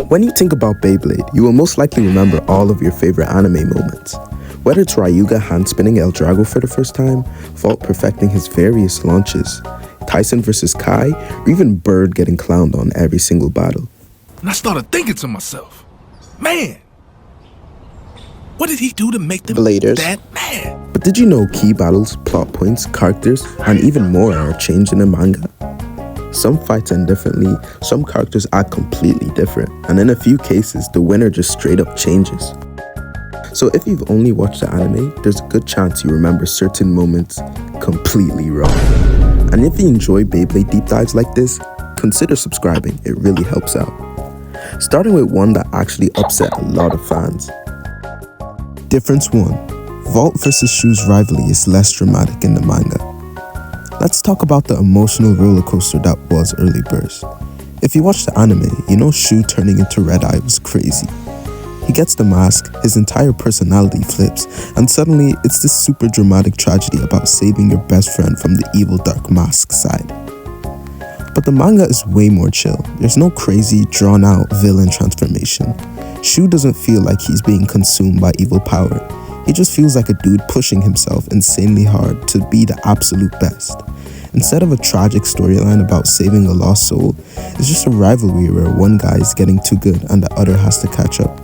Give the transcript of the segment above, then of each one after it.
When you think about Beyblade, you will most likely remember all of your favorite anime moments. Whether it's Ryuga hand-spinning El Drago for the first time, Vault perfecting his various launches, Tyson versus Kai, or even Bird getting clowned on every single battle. And I started thinking to myself, man, what did he do to make them Bladers. that mad? But did you know key battles, plot points, characters, and even more are changed in the manga? Some fights end differently, some characters act completely different, and in a few cases, the winner just straight up changes. So if you've only watched the anime, there's a good chance you remember certain moments completely wrong. And if you enjoy Beyblade deep dives like this, consider subscribing, it really helps out. Starting with one that actually upset a lot of fans. Difference 1. Vault vs. Shu's rivalry is less dramatic in the manga. Let's talk about the emotional roller coaster that was Early Burst. If you watch the anime, you know Shu turning into Red Eye was crazy. He gets the mask, his entire personality flips, and suddenly it's this super dramatic tragedy about saving your best friend from the evil dark mask side. But the manga is way more chill. There's no crazy, drawn-out villain transformation. Shu doesn't feel like he's being consumed by evil power. He just feels like a dude pushing himself insanely hard to be the absolute best. Instead of a tragic storyline about saving a lost soul, it's just a rivalry where one guy is getting too good and the other has to catch up.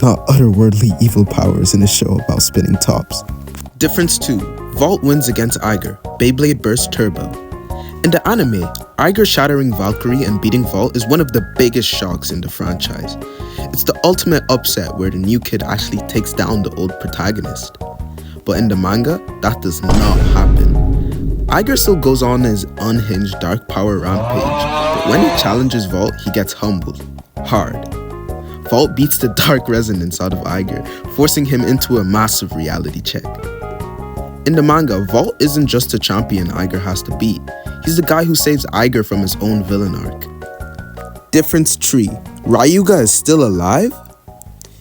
Not otherworldly evil powers in a show about spinning tops. Difference 2. Vault wins against Aiger, Beyblade Burst Turbo. In the anime, Aiger shattering Valkyrie and beating Vault is one of the biggest shocks in the franchise. It's the ultimate upset where the new kid actually takes down the old protagonist. But in the manga, that does not happen. Aiger still goes on his unhinged dark power rampage, but when he challenges Vault, he gets humbled. Hard. Vault beats the dark resonance out of Aiger, forcing him into a massive reality check. In the manga, Vault isn't just a champion Aiger has to beat. He's the guy who saves Aiger from his own villain arc. Difference 3. Ryuga is still alive?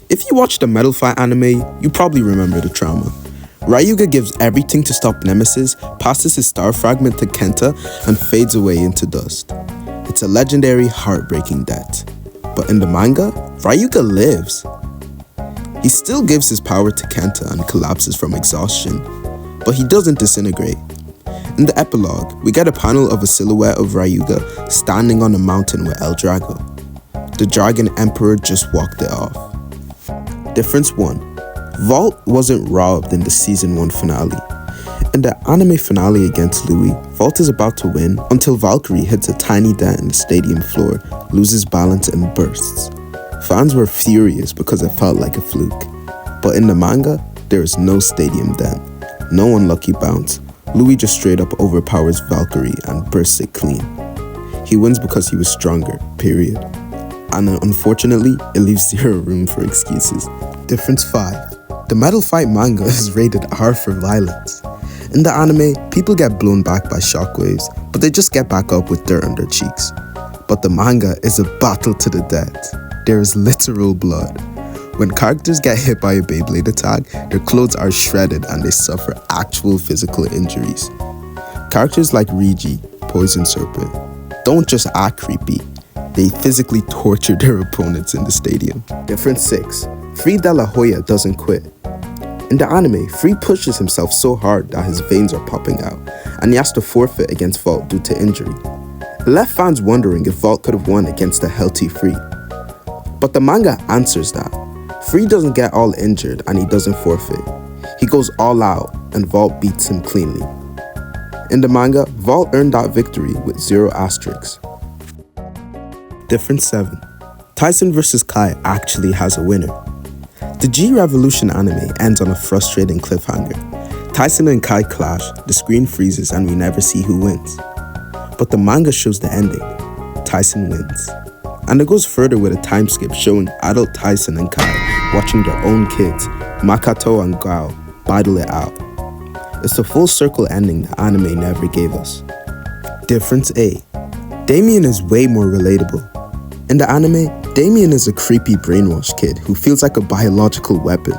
If you watch the Metal Fight anime, you probably remember the trauma. Ryuga gives everything to stop Nemesis, passes his star fragment to Kenta, and fades away into dust. It's a legendary, heartbreaking death. But in the manga, Ryuga lives. He still gives his power to Kenta and collapses from exhaustion, but he doesn't disintegrate. In the epilogue, we get a panel of a silhouette of Ryuga standing on a mountain with El Drago. The Dragon Emperor just walked it off. Difference 1. Vault wasn't robbed in the Season 1 finale. In the anime finale against Louis, Vault is about to win until Valkyrie hits a tiny dent in the stadium floor, loses balance and bursts. Fans were furious because it felt like a fluke. But in the manga, there is no stadium dent, no unlucky bounce. Louis just straight up overpowers Valkyrie and bursts it clean. He wins because he was stronger, period. And unfortunately, it leaves zero room for excuses. Difference 5. The Metal Fight manga is rated R for violence. In the anime, people get blown back by shockwaves, but they just get back up with dirt on their cheeks. But the manga is a battle to the death. There is literal blood. When characters get hit by a Beyblade attack, their clothes are shredded and they suffer actual physical injuries. Characters like Rigi, Poison Serpent, don't just act creepy, they physically torture their opponents in the stadium. Difference 6. Free De La Hoya doesn't quit. In the anime, Free pushes himself so hard that his veins are popping out, and he has to forfeit against Vault due to injury. It left fans wondering if Vault could have won against a healthy Free. But the manga answers that. Free doesn't get all injured and he doesn't forfeit. He goes all out and Vault beats him cleanly. In the manga, Vault earned that victory with 0 asterisks. Difference 7. Tyson vs. Kai actually has a winner. The G-Revolution anime ends on a frustrating cliffhanger. Tyson and Kai clash, the screen freezes and we never see who wins. But the manga shows the ending. Tyson wins. And it goes further with a time skip showing adult Tyson and Kai watching their own kids, Makato and Gao, battle it out. It's the full circle ending the anime never gave us. Difference 8. Damian is way more relatable. In the anime, Damian is a creepy brainwashed kid who feels like a biological weapon.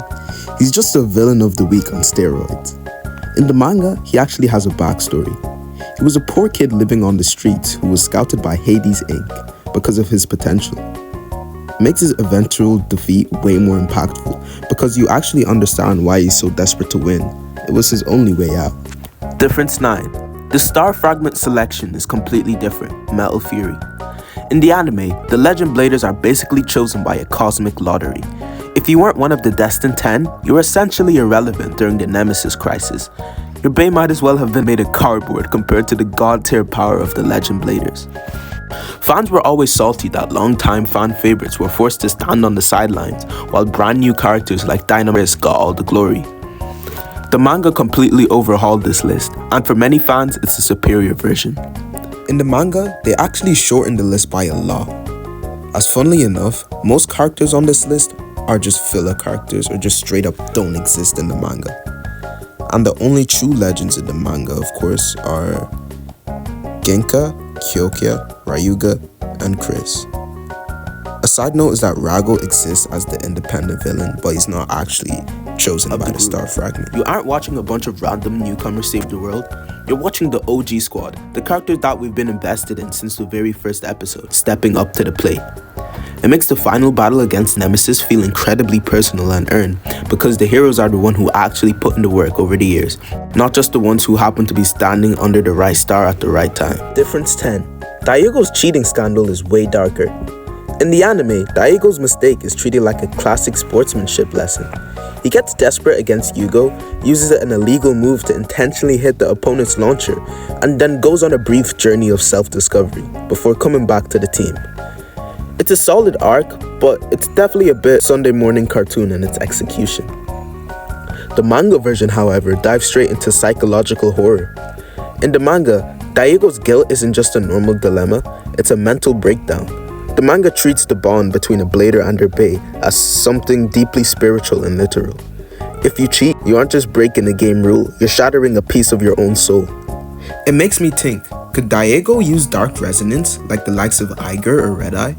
He's just a villain of the week on steroids. In the manga, he actually has a backstory. He was a poor kid living on the streets who was scouted by Hades Inc. because of his potential. makes his eventual defeat way more impactful because you actually understand why he's so desperate to win. It was his only way out. Difference 9. The star fragment selection is completely different, Metal Fury. In the anime, the Legend Bladers are basically chosen by a cosmic lottery. If you weren't one of the Destined 10, you were essentially irrelevant during the Nemesis crisis. Your Bay might as well have been made of cardboard compared to the god-tier power of the Legend Bladers. Fans were always salty that long-time fan favorites were forced to stand on the sidelines, while brand new characters like Dynamite got all the glory. The manga completely overhauled this list, and for many fans, it's a superior version. In the manga, they actually shortened the list by a lot. As funnily enough, most characters on this list are just filler characters or just straight up don't exist in the manga. And the only true legends in the manga, of course, are Genka, Kyokia, Ryuga, and Chris. A side note is that Rago exists as the independent villain, but he's not actually chosen by the star fragment. You aren't watching a bunch of random newcomers save the world. You're watching the OG squad, the characters that we've been invested in since the very first episode, stepping up to the plate. It makes the final battle against Nemesis feel incredibly personal and earned, because the heroes are the one who actually put in the work over the years, not just the ones who happen to be standing under the right star at the right time. Difference 10. Daigo's cheating scandal is way darker. In the anime, Daigo's mistake is treated like a classic sportsmanship lesson. He gets desperate against Yugo, uses an illegal move to intentionally hit the opponent's launcher, and then goes on a brief journey of self-discovery before coming back to the team. It's a solid arc, but it's definitely a bit Sunday morning cartoon in its execution. The manga version, however, dives straight into psychological horror. In the manga, Daigo's guilt isn't just a normal dilemma, it's a mental breakdown. The manga treats the bond between a blader and her bae as something deeply spiritual and literal. If you cheat, you aren't just breaking a game rule, you're shattering a piece of your own soul. It makes me think, could Daigo use dark resonance like the likes of Aiger or Red Eye?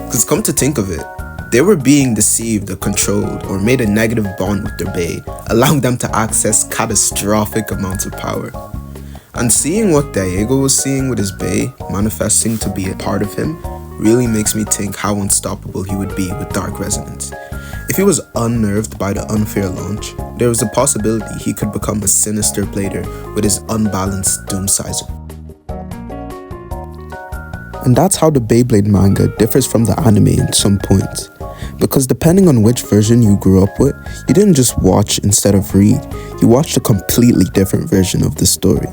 Because come to think of it, they were being deceived or controlled or made a negative bond with their bae, allowing them to access catastrophic amounts of power. And seeing what Daigo was seeing with his bae manifesting to be a part of him really makes me think how unstoppable he would be with dark resonance. If he was unnerved by the unfair launch, there was a possibility he could become a sinister blader with his unbalanced doom-sizer. And that's how the Beyblade manga differs from the anime in some points. Because depending on which version you grew up with, you didn't just watch instead of read, you watched a completely different version of the story.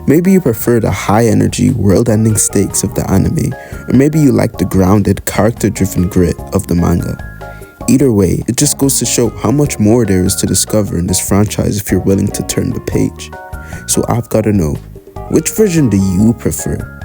Maybe you prefer the high-energy, world-ending stakes of the anime, or maybe you like the grounded, character-driven grit of the manga. Either way, it just goes to show how much more there is to discover in this franchise if you're willing to turn the page. So I've gotta know, which version do you prefer?